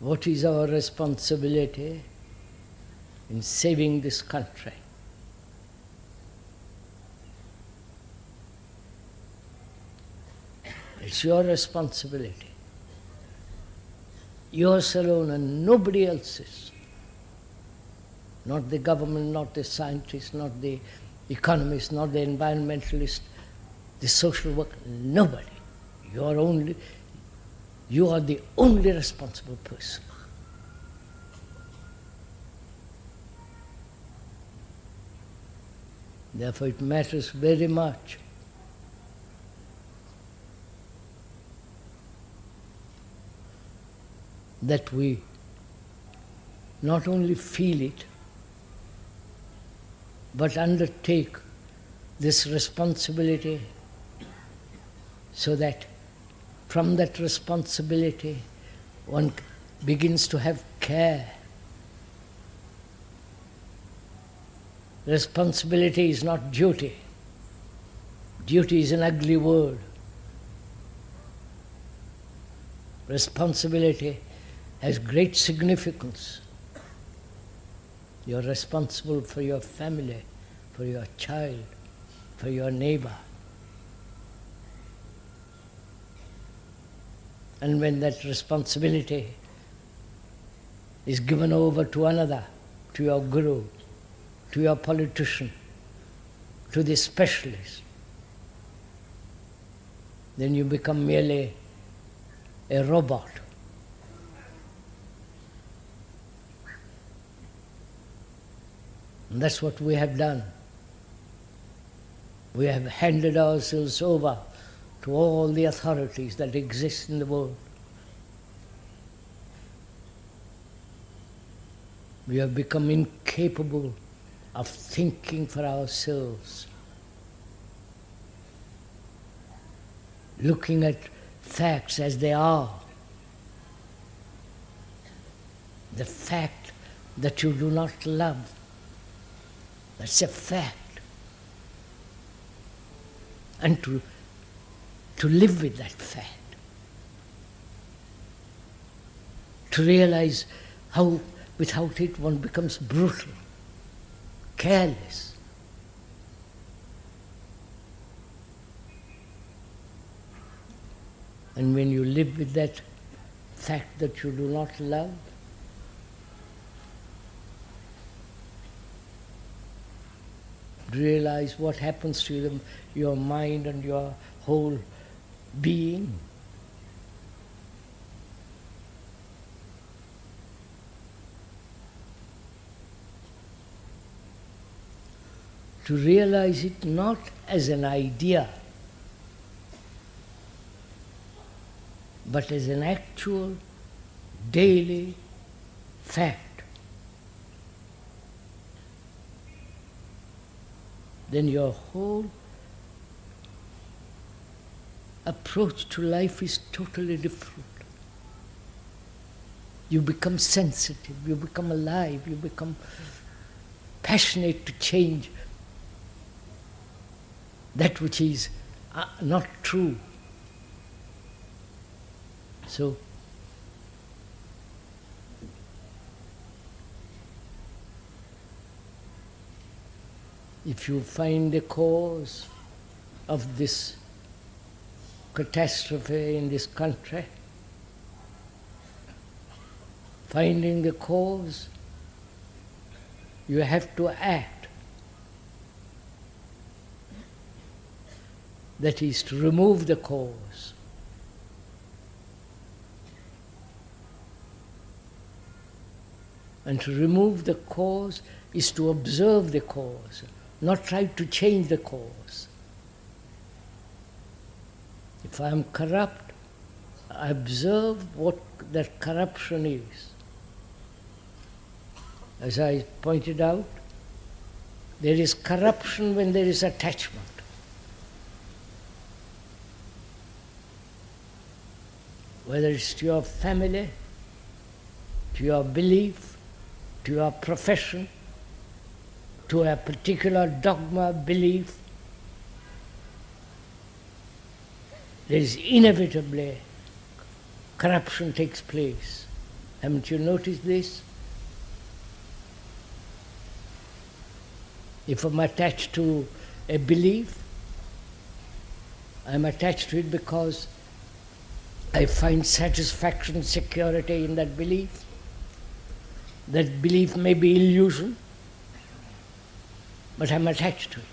What is our responsibility in saving this country? It's your responsibility. Yours alone and nobody else's. Not the government, not the scientists, not the economists, not the environmentalists, the social worker, nobody. You are the only responsible person. Therefore it matters very much that we not only feel it, but undertake this responsibility so that from that responsibility one begins to have care. Responsibility is not duty. Duty is an ugly word. Responsibility has great significance. You're responsible for your family, for your child, for your neighbor. And when that responsibility is given over to another, to your guru, to your politician, to the specialist, then you become merely a robot. And that's what we have done. We have handed ourselves over to all the authorities that exist in the world. We have become incapable of thinking for ourselves, looking at facts as they are. The fact that you do not love, that's a fact. And to live with that fact, to realize how without it one becomes brutal, careless. And when you live with that fact that you do not love, realize what happens to your mind and your whole being. To realize it not as an idea, but as an actual daily fact. Then your whole approach to life is totally different. You become sensitive, you become alive, you become passionate to change that which is not true. So, if you find the cause of this catastrophe in this country, finding the cause, you have to act. That is, to remove the cause. And to remove the cause is to observe the cause, not try to change the cause. If I am corrupt, I observe what that corruption is. As I pointed out, there is corruption when there is attachment. Whether it's to your family, to your belief, to your profession, to a particular dogma, belief, there is inevitably corruption takes place. Haven't you noticed this? If I'm attached to a belief, I'm attached to it because I find satisfaction, security in that belief. That belief may be illusion, but I'm attached to it.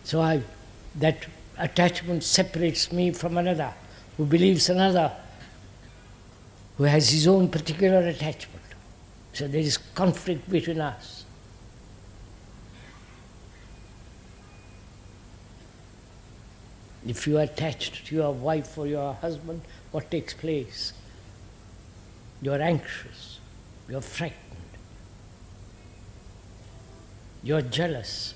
So that attachment separates me from another, who believes another, who has his own particular attachment. So there is conflict between us. If you are attached to your wife or your husband, what takes place? You are anxious, you are frightened, you are jealous.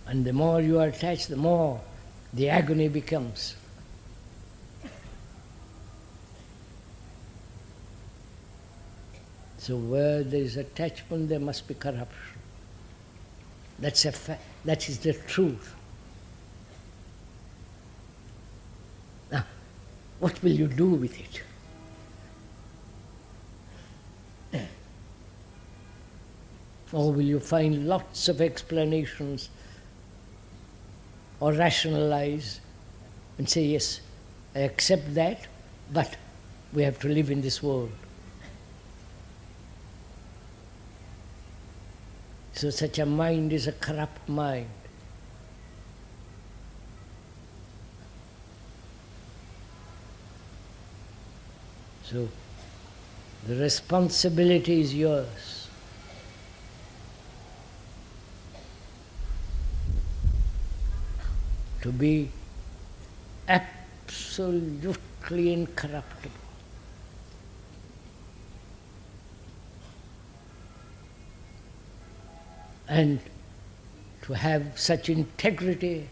And the more you are attached, the more the agony becomes. So where there is attachment, there must be corruption. That's a fact. That is the truth. Now, what will you do with it? Or will you find lots of explanations or rationalize and say, yes, I accept that, but we have to live in this world. So such a mind is a corrupt mind. So the responsibility is yours. To be absolutely incorruptible. And to have such integrity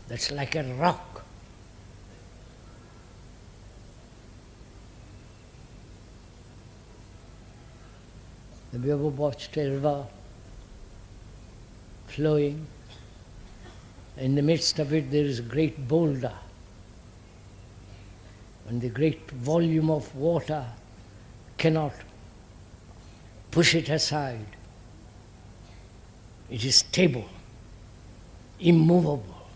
that's like a rock. Have you ever watched a river flowing? In the midst of it there is a great boulder. And the great volume of water cannot push it aside. It is stable, immovable,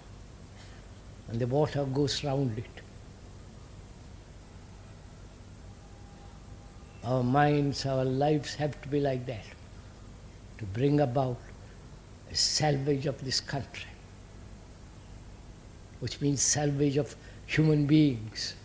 and the water goes round it. Our minds, our lives have to be like that, to bring about a salvage of this country, which means salvage of human beings.